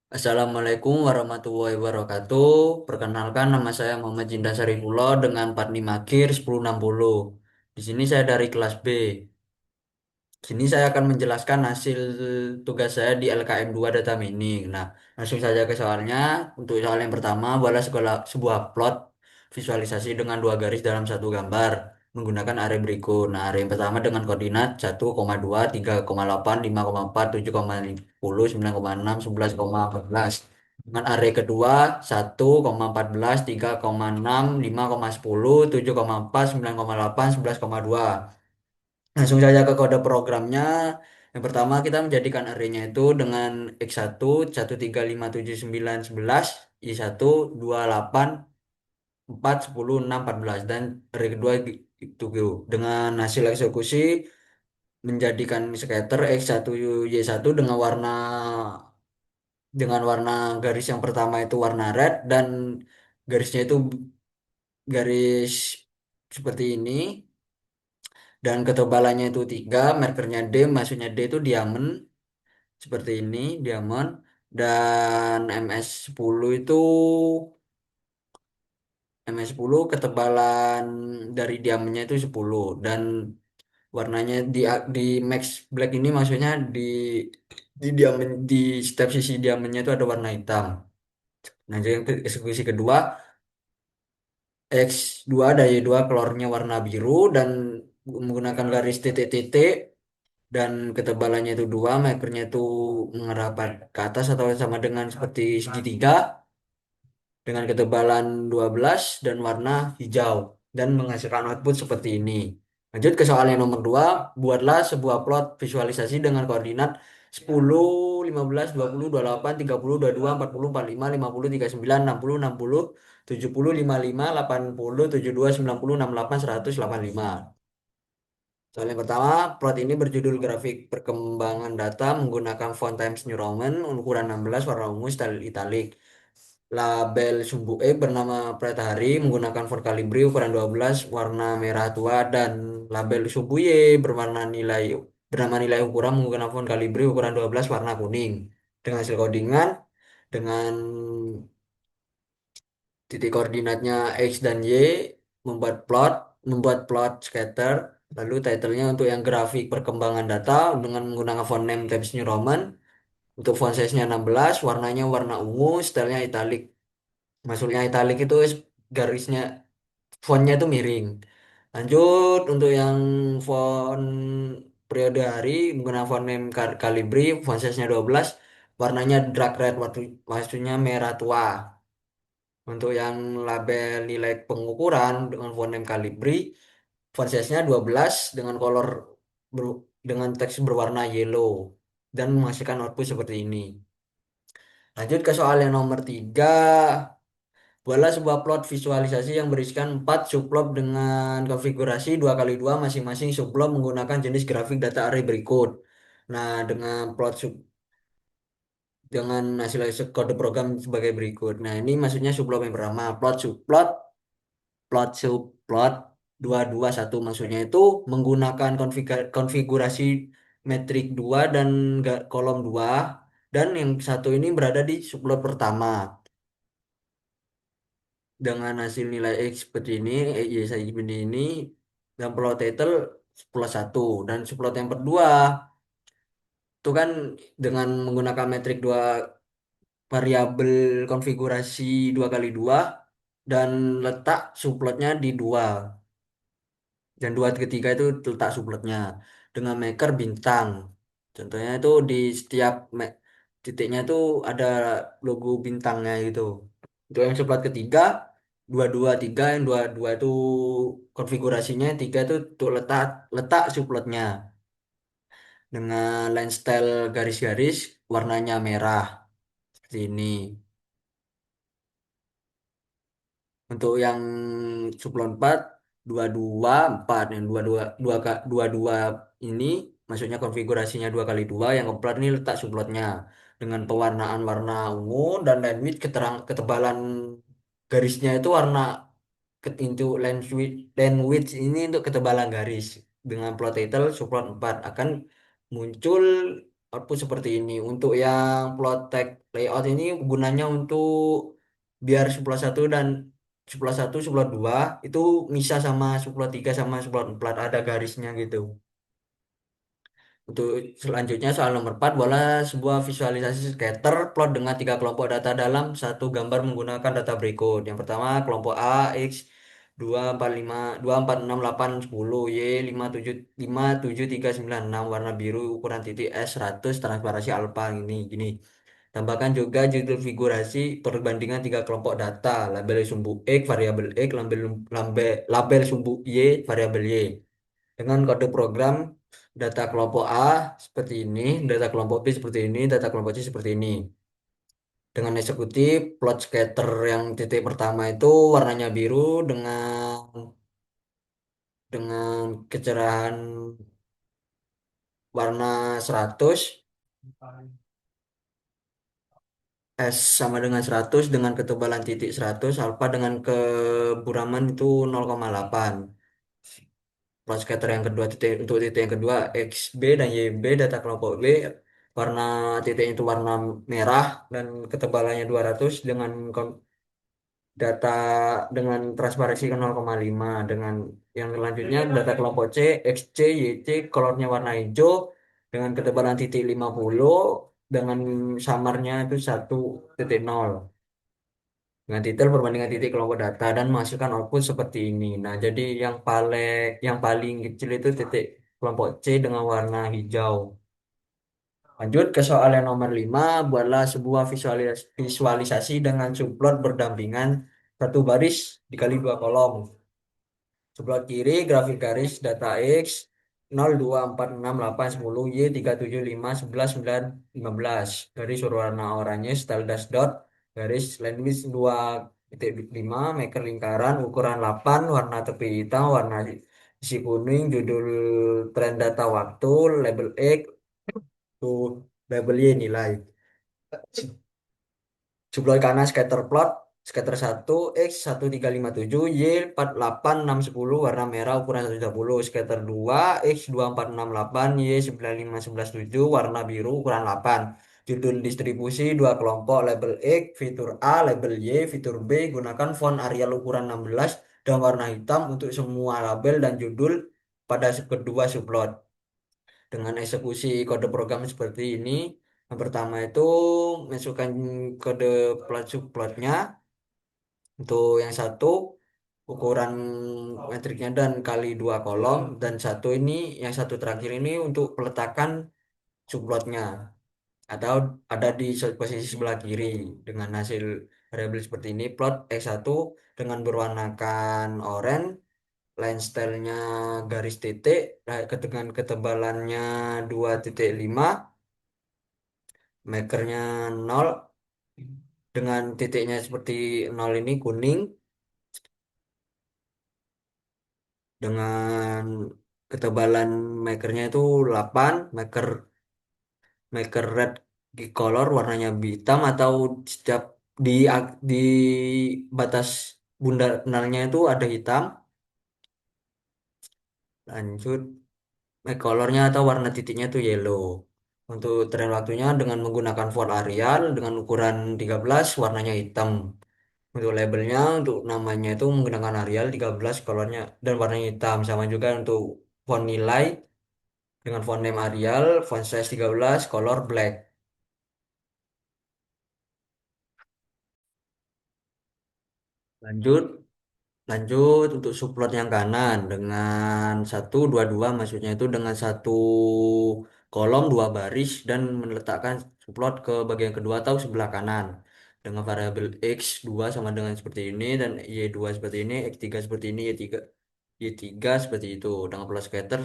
Assalamualaikum warahmatullahi wabarakatuh. Perkenalkan nama saya Muhammad Jinda Sarifullah dengan plat NIM akhir 1060. Di sini saya dari kelas B. Sini saya akan menjelaskan hasil tugas saya di LKM 2 Data Mining. Nah, langsung saja ke soalnya. Untuk soal yang pertama, buatlah sebuah plot visualisasi dengan dua garis dalam satu gambar menggunakan area berikut. Nah, area yang pertama dengan koordinat 1,2, 3,8, 5,4, 7,10, 9,6, 11,14. Dengan area kedua 1,14, 3,6, 5,10, 7,4, 9,8, 11,2. Langsung saja ke kode programnya. Yang pertama kita menjadikan arraynya itu dengan X1, 1, 3, 5, 7, 9, 11, Y1, 2, 8, 4, 10, 6, 14. Dan array kedua itu dengan hasil eksekusi menjadikan scatter X1, Y1 dengan warna garis yang pertama itu warna red dan garisnya itu garis seperti ini. Dan ketebalannya itu 3, markernya D, maksudnya D itu diamond, seperti ini, diamond. Dan MS10 itu, MS10 ketebalan dari diamondnya itu 10. Dan warnanya di max black ini maksudnya di diamond, di setiap sisi diamondnya itu ada warna hitam. Nah, jadi yang eksekusi kedua, X2 ada Y2 keluarnya warna biru dan menggunakan garis titik-titik dan ketebalannya itu 2, makernya itu mengarah ke atas atau sama dengan seperti segitiga dengan ketebalan 12 dan warna hijau dan menghasilkan output seperti ini. Lanjut ke soal yang nomor 2, buatlah sebuah plot visualisasi dengan koordinat 10, 15, 20, 28, 30, 22, 40, 45, 50, 39, 60, 60, 70, 55, 80, 72, 90, 68, 100, 85. Soal yang pertama, plot ini berjudul grafik perkembangan data menggunakan font Times New Roman, ukuran 16, warna ungu, style italic. Label sumbu E bernama Pratahari menggunakan font Calibri ukuran 12, warna merah tua, dan label sumbu Y bernama nilai ukuran menggunakan font Calibri ukuran 12, warna kuning. Dengan hasil codingan, dengan titik koordinatnya X dan Y, membuat plot, scatter, lalu titlenya untuk yang grafik perkembangan data dengan menggunakan font name Times New Roman, untuk font size-nya 16, warnanya warna ungu, stylenya italic. Maksudnya italic itu garisnya, fontnya itu miring. Lanjut untuk yang font periode hari menggunakan font name Calibri, font size-nya 12, warnanya dark red, maksudnya merah tua. Untuk yang label nilai pengukuran dengan font name Calibri, font size-nya 12 dengan dengan teks berwarna yellow dan menghasilkan output seperti ini. Lanjut ke soal yang nomor 3. Buatlah sebuah plot visualisasi yang berisikan 4 subplot dengan konfigurasi 2 kali 2 masing-masing subplot menggunakan jenis grafik data array berikut. Nah, dengan hasil kode program sebagai berikut. Nah, ini maksudnya subplot yang pertama, plot subplot 221 maksudnya itu menggunakan konfigurasi metrik 2 dan kolom 2 dan yang satu ini berada di subplot pertama dengan hasil nilai X seperti ini, Y saya seperti ini, dan plot title plus 1 dan subplot yang kedua itu kan dengan menggunakan metrik 2 variabel konfigurasi 2 kali 2 dan letak subplotnya di 2 dan 2 ketiga itu letak subplotnya dengan maker bintang. Contohnya itu di setiap titiknya itu ada logo bintangnya gitu. Untuk yang subplot ketiga 223, yang 22 itu konfigurasinya, 3 itu untuk letak letak subplotnya dengan line style garis-garis warnanya merah seperti ini. Untuk yang suplon 4 224, yang 22 ini maksudnya konfigurasinya 2 kali 2, yang keempat ini letak suplotnya dengan pewarnaan warna ungu dan line width, ketebalan garisnya itu warna untuk line width ini untuk ketebalan garis dengan plot title suplot 4 akan muncul output seperti ini. Untuk yang plot text layout ini gunanya untuk biar subplot satu dan subplot satu, subplot 2 itu misah sama subplot 3 sama subplot 4 ada garisnya gitu. Untuk selanjutnya soal nomor 4 bola sebuah visualisasi scatter plot dengan tiga kelompok data dalam satu gambar menggunakan data berikut. Yang pertama kelompok A, X, 2, 4, 5, 2, 4, 6, 8, 10, Y, 5, 7, 5, 7, 3, 9, 6 warna biru ukuran titik S 100 transparansi alfa ini gini. Tambahkan juga judul figurasi perbandingan tiga kelompok data, label sumbu X, variabel X, label sumbu Y, variabel Y. Dengan kode program data kelompok A seperti ini, data kelompok B seperti ini, data kelompok C seperti ini. Dengan eksekutif, plot scatter yang titik pertama itu warnanya biru dengan kecerahan warna 100, S sama dengan 100 dengan ketebalan titik 100, alfa dengan keburaman itu 0,8. Plot scatter yang kedua untuk titik yang kedua XB dan YB data kelompok B warna titiknya itu warna merah dan ketebalannya 200 dengan data dengan transparansi ke 0,5 dengan yang selanjutnya data kelompok C XC YC kolornya warna hijau dengan ketebalan titik 50 dengan samarnya itu 1,0 dengan titel perbandingan titik kelompok data dan menghasilkan output seperti ini. Nah, jadi yang paling kecil itu titik kelompok C dengan warna hijau. Lanjut ke soal yang nomor 5, buatlah sebuah visualisasi dengan subplot berdampingan satu baris dikali dua kolom. Sebelah kiri grafik garis data X 0, 2, 4, 6, 8, 10, Y 3, 7, 5, 11, 9, 15. Garis berwarna oranye style dash dot. Garis line width 2,5 meter lingkaran ukuran 8 warna tepi hitam warna isi kuning judul tren data waktu label X tuh label Y nilai. Sebelah kanan scatter plot, scatter 1 X 1357 Y 48, 6, 10 warna merah ukuran 130. Scatter 2 X 24, 68 Y 95, 11, 7 warna biru ukuran 8. Judul distribusi dua kelompok label X, fitur A, label Y, fitur B gunakan font Arial ukuran 16 dan warna hitam untuk semua label dan judul pada kedua subplot. Dengan eksekusi kode program seperti ini, yang pertama itu masukkan kode plot subplotnya untuk yang satu ukuran metriknya dan kali dua kolom dan satu ini yang satu terakhir ini untuk peletakan subplotnya atau ada di posisi sebelah kiri dengan hasil variabel seperti ini plot X1 dengan berwarnakan oranye line stylenya garis titik dengan ketebalannya 2,5 makernya 0 dengan titiknya seperti 0 ini kuning dengan ketebalan makernya itu 8 maker red color warnanya hitam atau setiap di di batas bundar nalnya itu ada hitam. Lanjut colornya atau warna titiknya itu yellow. Untuk tren waktunya dengan menggunakan font Arial dengan ukuran 13 warnanya hitam. Untuk labelnya, untuk namanya itu menggunakan Arial 13 colornya dan warnanya hitam. Sama juga untuk font nilai dengan font name Arial, font size 13, color black. Lanjut, lanjut untuk subplot yang kanan dengan 1, 2, 2 maksudnya itu dengan satu kolom dua baris dan meletakkan subplot ke bagian kedua atau sebelah kanan dengan variabel X2 sama dengan seperti ini dan Y2 seperti ini, X3 seperti ini, Y3 seperti itu dengan plot scatter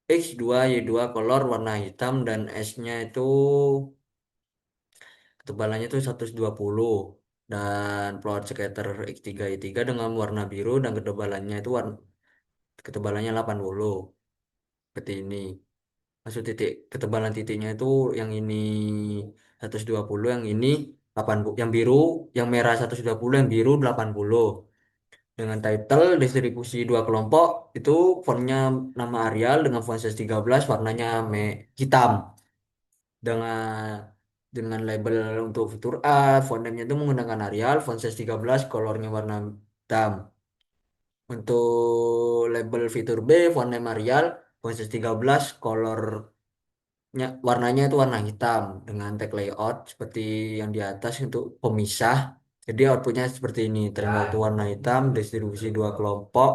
X2 Y2 color warna hitam dan S-nya itu ketebalannya itu 120 dan plot scatter X3 Y3 dengan warna biru dan ketebalannya itu ketebalannya 80 seperti ini. Maksud titik ketebalan titiknya itu yang ini 120 yang ini 80 yang biru yang merah 120 yang biru 80 dengan title distribusi dua kelompok itu fontnya nama Arial dengan font size 13 warnanya hitam dengan label untuk fitur A, font name-nya itu menggunakan Arial, font size 13, colornya warna hitam. Untuk label fitur B, font name Arial, font size 13, warnanya itu warna hitam dengan tag layout seperti yang di atas untuk pemisah. Jadi outputnya seperti ini, tren waktu warna hitam, distribusi dua kelompok,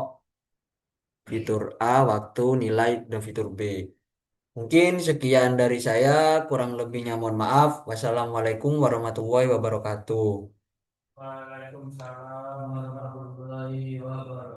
fitur A, waktu, nilai, dan fitur B. Mungkin sekian dari saya, kurang lebihnya mohon maaf. Wassalamualaikum warahmatullahi wabarakatuh. Waalaikumsalam warahmatullahi wabarakatuh.